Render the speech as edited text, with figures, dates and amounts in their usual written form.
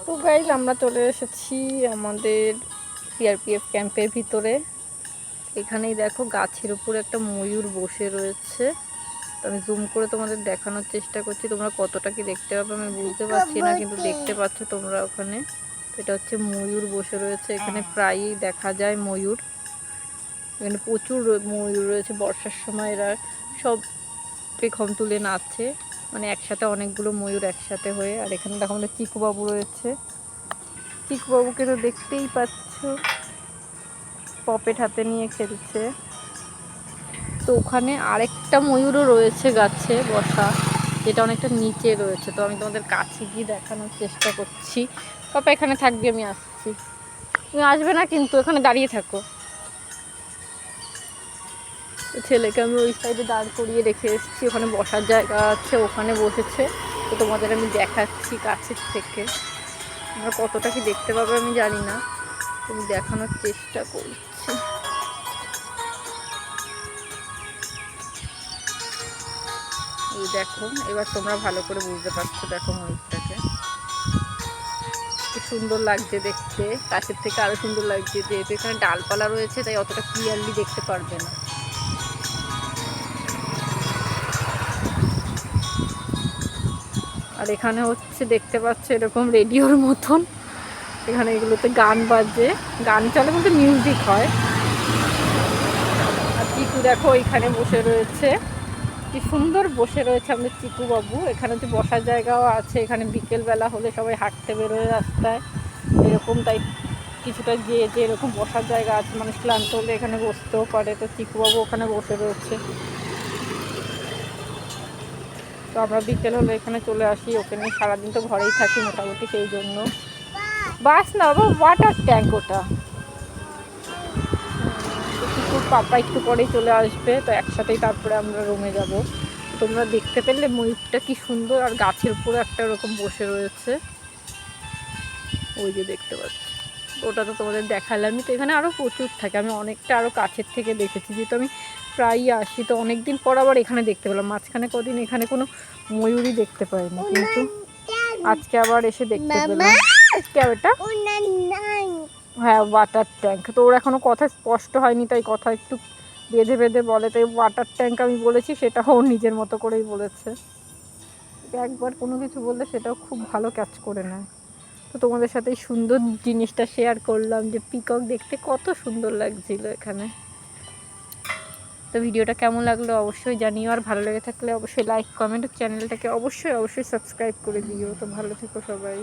তো গাইজ আমরা চলে এসেছি আমাদের সিআরপিএফ ক্যাম্পের ভিতরে। এখানেই দেখো গাছের উপর একটা ময়ূর বসে রয়েছে। তো আমি জুম করে তোমাদের দেখানোর চেষ্টা করছি, তোমরা কতটা কি দেখতে পাবে আমি বুঝতে পারছি না, কিন্তু দেখতে পাচ্ছ তোমরা ওখানে। তো এটা হচ্ছে ময়ূর বসে রয়েছে, এখানে প্রায়ই দেখা যায় ময়ূর। এখানে প্রচুর ময়ূর রয়েছে, বর্ষার সময় এরা সব পেখম তুলে নাচছে, মানে একসাথে অনেকগুলো ময়ূর একসাথে হয়ে। আর এখানে দেখো আমাদের চিকুবাবু রয়েছে, চিকুবাবুকে তো দেখতেই পাচ্ছ পপেট হাতে নিয়ে খেলছে। তো ওখানে আরেকটা ময়ূরও রয়েছে গাছে বসা, যেটা অনেকটা নিচে রয়েছে। তো আমি তোমাদের কাছে গিয়ে দেখানোর চেষ্টা করছি। পাপা এখানে থাকবে, আমি আসছি। তুমি আসবে না কিন্তু, এখানে দাঁড়িয়ে থাকো। ছেলেকে আমি ওই সাইডে দাঁড় করিয়ে রেখে এসেছি, ওখানে বসার জায়গা আছে, ওখানে বসেছে। তো তোমাদের আমি দেখাচ্ছি কাছের থেকে, তোমরা কতটা কি দেখতে পাবে আমি জানি না, তুমি দেখানোর চেষ্টা করছি। এই দেখো, এবার তোমরা ভালো করে বুঝতে পারছো। দেখো ময়ূরটাকে কি সুন্দর লাগছে দেখতে, কাছের থেকে আরো সুন্দর লাগছে। যেহেতু এখানে ডালপালা রয়েছে তাই অতটা ক্লিয়ারলি দেখতে পারবে না। আর এখানে হচ্ছে দেখতে পাচ্ছ এরকম রেডিওর মতন, এখানে এগুলোতে গান বাজে, গান চলে বলতে মিউজিক হয়। আর চিকু দেখো এখানে বসে রয়েছে, কি সুন্দর বসে রয়েছে আমাদের চিকু বাবু। এখানে হচ্ছে বসার জায়গাও আছে, এখানে বিকেলবেলা হলে সবাই হাঁটতে বেরোয় রাস্তায় এরকম, তাই কিছুটা গিয়ে যে এরকম বসার জায়গা আছে, মানুষ ক্লান্ত হলে এখানে বসতেও পারে। তো চিকু বাবু ওখানে বসে রয়েছে। তো আমরা বিকেল হলে এখানে চলে আসি, ওকে নিয়ে সারাদিন তো ঘরেই থাকি মোটামুটি, সেই জন্য। বাস না বাবা, ওয়াটার ট্যাঙ্ক ওটা। চিকুর পাপা একটু পরেই চলে আসবে, তো একসাথেই তারপরে আমরা রুমে যাব। তোমরা দেখতে পেলে ময়ূরটা কি সুন্দর, আর গাছের উপরে একটা এরকম বসে রয়েছে, ওই যে দেখতে পাচ্ছি। ওটা তো তোমাদের দেখালামই। তো এখানে আরও প্রচুর থাকে, আমি অনেকটা আরও কাছের থেকে দেখেছি, যেহেতু আমি প্রায়ই আসি। তো অনেকদিন পর আবার এখানে দেখতে পেলাম, মাঝখানে কদিন এখানে কোনো ময়ূরই দেখতে পাইনি, কিন্তু আজকে আবার এসে দেখতে পেলাম। কে এটা? হ্যাঁ, ওয়াটার ট্যাঙ্ক। তো ওর এখনো কথা স্পষ্ট হয়নি, তাই কথা একটু বেঁধে বেঁধে বলে, তাই ওয়াটার ট্যাঙ্ক আমি বলেছি, সেটাও ও নিজের মতো করেই বলেছে। একবার কোনো কিছু বললে সেটাও খুব ভালো ক্যাচ করে নেয়। তো তোমাদের সাথে এই সুন্দর জিনিসটা শেয়ার করলাম, যে পিকক দেখতে কত সুন্দর লাগছিল এখানে। তো ভিডিওটা কেমন লাগলো অবশ্যই জানিও, আর ভালো লেগে থাকলে অবশ্যই লাইক কমেন্ট, চ্যানেলটাকে অবশ্যই সাবস্ক্রাইব করে দিও। তো ভালো থেকো সবাই।